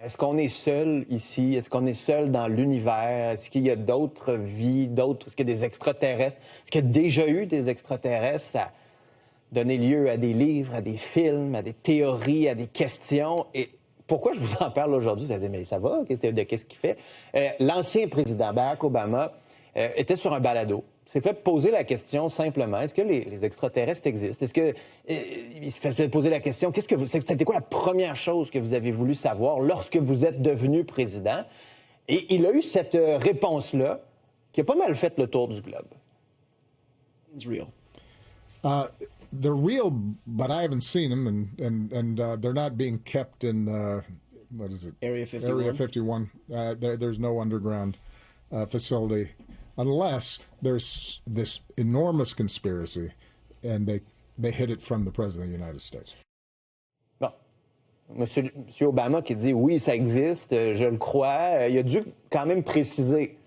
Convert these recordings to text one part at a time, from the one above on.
Est-ce qu'on est seul ici? Est-ce qu'on est seul dans l'univers? Est-ce qu'il y a d'autres vies, est-ce qu'il y a des extraterrestres? Est-ce qu'il y a déjà eu des extraterrestres? Ça a donné lieu à des livres, à des films, à des théories, à des questions. Et pourquoi je vous en parle aujourd'hui? Vous allez dire, mais ça va? Qu'est-ce qu'il fait? L'ancien président, Barack Obama, était sur un balado. S'est fait poser la question simplement, est-ce que les extraterrestres existent? Est-ce que il se faisait poser la question, c'était quoi la première chose que vous avez voulu savoir lorsque vous êtes devenu président? Et il a eu cette réponse-là qui a pas mal fait le tour du globe. It's real. They're real, but I haven't seen them, and they're not being kept in what is it? Area 51. Area 51. There's no underground facility, unless there's this enormous conspiracy, and they hid it from the President of the United States. Bon. Monsieur Obama qui dit oui, ça existe, je le crois, il a dû quand même préciser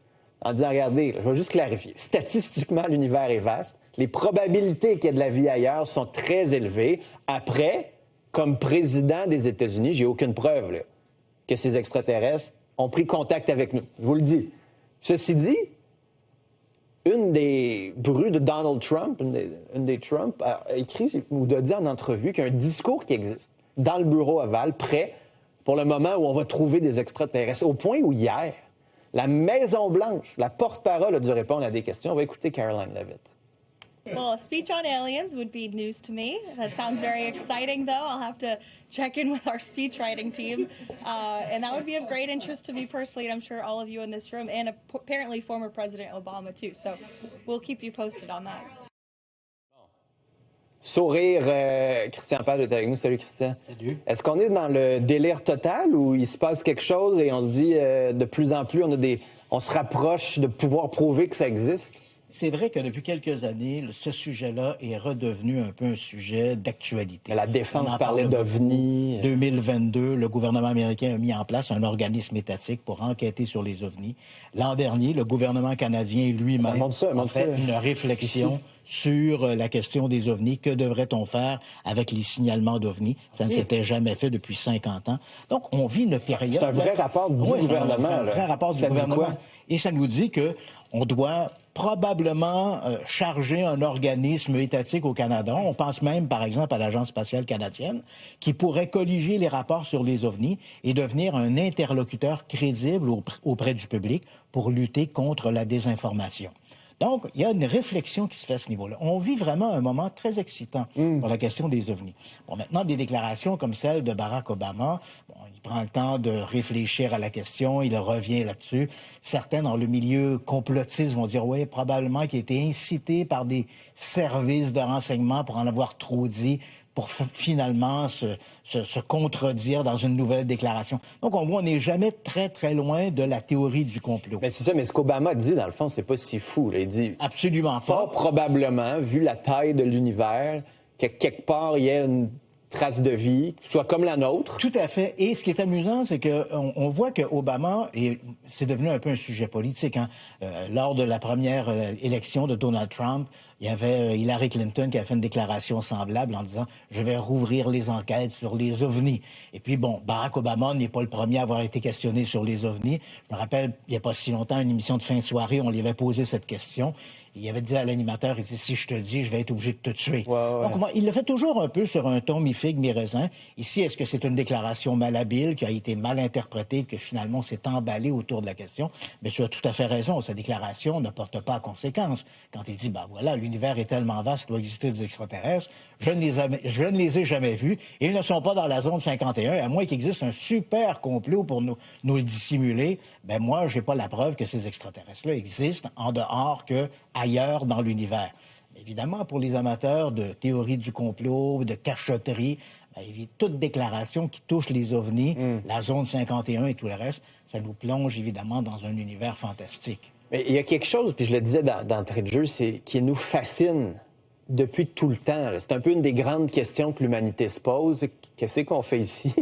en disant, regardez, je vais juste clarifier. Statistiquement, l'univers est vaste. Les probabilités qu'il y ait de la vie ailleurs sont très élevées. Après, comme président des États-Unis, j'ai aucune preuve là, que ces extraterrestres ont pris contact avec nous. Je vous le dis. Ceci dit, une des bruits de Donald Trump, une des Trump, a écrit ou a dit en entrevue qu'il y a un discours qui existe dans le bureau ovale, prêt pour le moment où on va trouver des extraterrestres. Au point où hier, la Maison-Blanche, la porte-parole a dû répondre à des questions. On va écouter Caroline Leavitt. Well, a speech on aliens would be news to me. That sounds very exciting, though. I'll have to check in with our speech writing team. And that would be of great interest to me personally, and I'm sure all of you in this room, and apparently former President Obama, too. So we'll keep you posted on that. Sourire, Christian Page est avec nous. Salut, Christian. Salut. Est-ce qu'on est dans le délire total ou il se passe quelque chose et on se dit de plus en plus, on se rapproche de pouvoir prouver que ça existe? C'est vrai que depuis quelques années, ce sujet-là est redevenu un peu un sujet d'actualité. La défense parlait d'OVNI. 2022, le gouvernement américain a mis en place un organisme étatique pour enquêter sur les OVNI. L'an dernier, le gouvernement canadien lui-même a fait une réflexion sur la question des OVNI. Que devrait-on faire avec les signalements d'OVNI? Ça ne s'était jamais fait depuis 50 ans. Donc, on vit une période... C'est un vrai rapport du gouvernement. Un vrai rapport du gouvernement. Et ça nous dit qu'on doit probablement charger un organisme étatique au Canada. On pense même, par exemple, à l'Agence spatiale canadienne, qui pourrait colliger les rapports sur les OVNI et devenir un interlocuteur crédible auprès du public pour lutter contre la désinformation. Donc, il y a une réflexion qui se fait à ce niveau-là. On vit vraiment un moment très excitant pour la question des OVNI. Bon, maintenant, des déclarations comme celle de Barack Obama, il prend le temps de réfléchir à la question, il revient là-dessus. Certains dans le milieu complotiste vont dire, oui, probablement qu'il a été incité par des services de renseignement pour en avoir trop dit, pour finalement se contredire dans une nouvelle déclaration. Donc, on voit, on n'est jamais très, très loin de la théorie du complot. Mais c'est ça, mais ce qu'Obama dit, dans le fond, c'est pas si fou. Là. Il dit absolument pas. Fort probablement, vu la taille de l'univers, que quelque part, il y a une trace de vie qui soit comme la nôtre. Tout à fait. Et ce qui est amusant, c'est qu'on voit que Obama, et c'est devenu un peu un sujet politique, lors de la première élection de Donald Trump, il y avait Hillary Clinton qui a fait une déclaration semblable en disant « Je vais rouvrir les enquêtes sur les OVNI ». Et puis, bon, Barack Obama n'est pas le premier à avoir été questionné sur les OVNI. Je me rappelle, il n'y a pas si longtemps, une émission de fin de soirée, on lui avait posé cette question. Il avait dit à l'animateur, il dit, si je te le dis, je vais être obligé de te tuer. Ouais. Donc, il le fait toujours un peu sur un ton mi-figue, mi-raisin. Ici, est-ce que c'est une déclaration malhabile qui a été mal interprétée, que finalement s'est emballée autour de la question? Mais tu as tout à fait raison. Sa déclaration ne porte pas à conséquence. Quand il dit, voilà, l'univers est tellement vaste, il doit exister des extraterrestres. Je ne les ai jamais vus. Et ils ne sont pas dans la zone 51, à moins qu'il existe un super complot pour nous le dissimuler. Moi, j'ai pas la preuve que ces extraterrestres-là existent en dehors que ailleurs dans l'univers. Évidemment, pour les amateurs de théorie du complot, de cachotterie, toute déclaration qui touche les OVNI, la zone 51 et tout le reste, ça nous plonge évidemment dans un univers fantastique. Mais il y a quelque chose, puis je le disais d'entrée de jeu, qui nous fascine depuis tout le temps. C'est un peu une des grandes questions que l'humanité se pose. Qu'est-ce qu'on fait ici?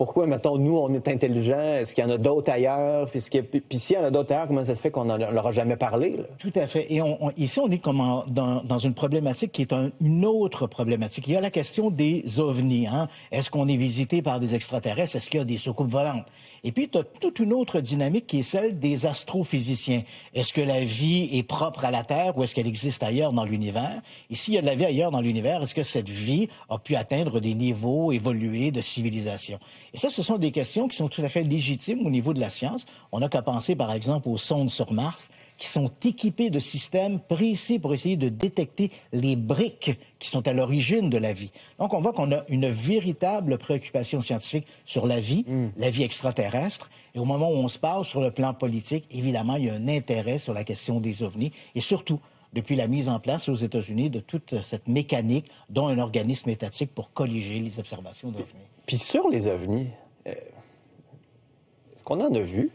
Pourquoi, mettons, nous, on est intelligents? Est-ce qu'il y en a d'autres ailleurs? Puis s'il y en a d'autres ailleurs, comment ça se fait qu'on ne leur a jamais parlé? Là? Tout à fait. Et ici, on est comme dans une problématique qui est une autre problématique. Il y a la question des ovnis. Hein? Est-ce qu'on est visité par des extraterrestres? Est-ce qu'il y a des soucoupes volantes? Et puis, tu as toute une autre dynamique qui est celle des astrophysiciens. Est-ce que la vie est propre à la Terre ou est-ce qu'elle existe ailleurs dans l'univers? Et s'il y a de la vie ailleurs dans l'univers, est-ce que cette vie a pu atteindre des niveaux évolués de civilisation? Et ça, ce sont des questions qui sont tout à fait légitimes au niveau de la science. On n'a qu'à penser, par exemple, aux sondes sur Mars, qui sont équipés de systèmes précis pour essayer de détecter les briques qui sont à l'origine de la vie. Donc, on voit qu'on a une véritable préoccupation scientifique sur la vie extraterrestre. Et au moment où on se parle sur le plan politique, évidemment, il y a un intérêt sur la question des ovnis. Et surtout, depuis la mise en place aux États-Unis de toute cette mécanique, dont un organisme étatique pour colliger les observations d'ovnis. Puis sur les ovnis, est-ce qu'on en a vu?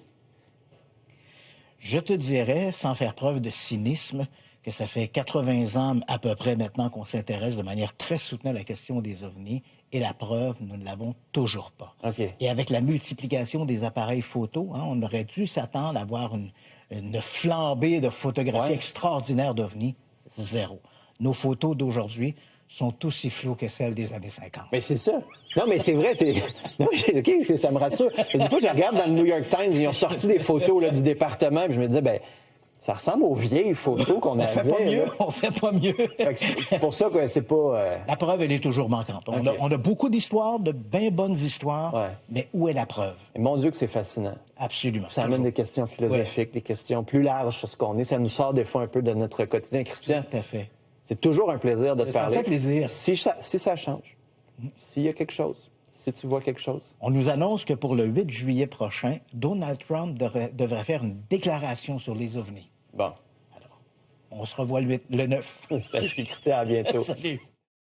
Je te dirais, sans faire preuve de cynisme, que ça fait 80 ans à peu près maintenant qu'on s'intéresse de manière très soutenue à la question des ovnis, et la preuve, nous ne l'avons toujours pas. OK. Et avec la multiplication des appareils photo, on aurait dû s'attendre à voir une flambée de photographies extraordinaires d'ovnis. Zéro. Nos photos d'aujourd'hui sont aussi floues que celles des années 50. Mais c'est ça. Non, mais c'est vrai. Non, OK, ça me rassure. Des fois, je regarde dans le New York Times, ils ont sorti des photos là, du département, puis je me disais, ben ça ressemble aux vieilles photos qu'on avait. On fait pas mieux. C'est pour ça que c'est pas... La preuve, elle est toujours manquante. On a beaucoup d'histoires, de bien bonnes histoires, mais où est la preuve? Et mon Dieu que c'est fascinant. Absolument. Ça amène des questions philosophiques, des questions plus larges sur ce qu'on est. Ça nous sort des fois un peu de notre quotidien. Christian, Tout à fait. c'est toujours un plaisir de te parler. Ça me fait plaisir. Si ça change, s'il y a quelque chose, si tu vois quelque chose. On nous annonce que pour le 8 juillet prochain, Donald Trump devrait faire une déclaration sur les ovnis. Bon. Alors, on se revoit le 9. Salut Christian, à bientôt. Salut.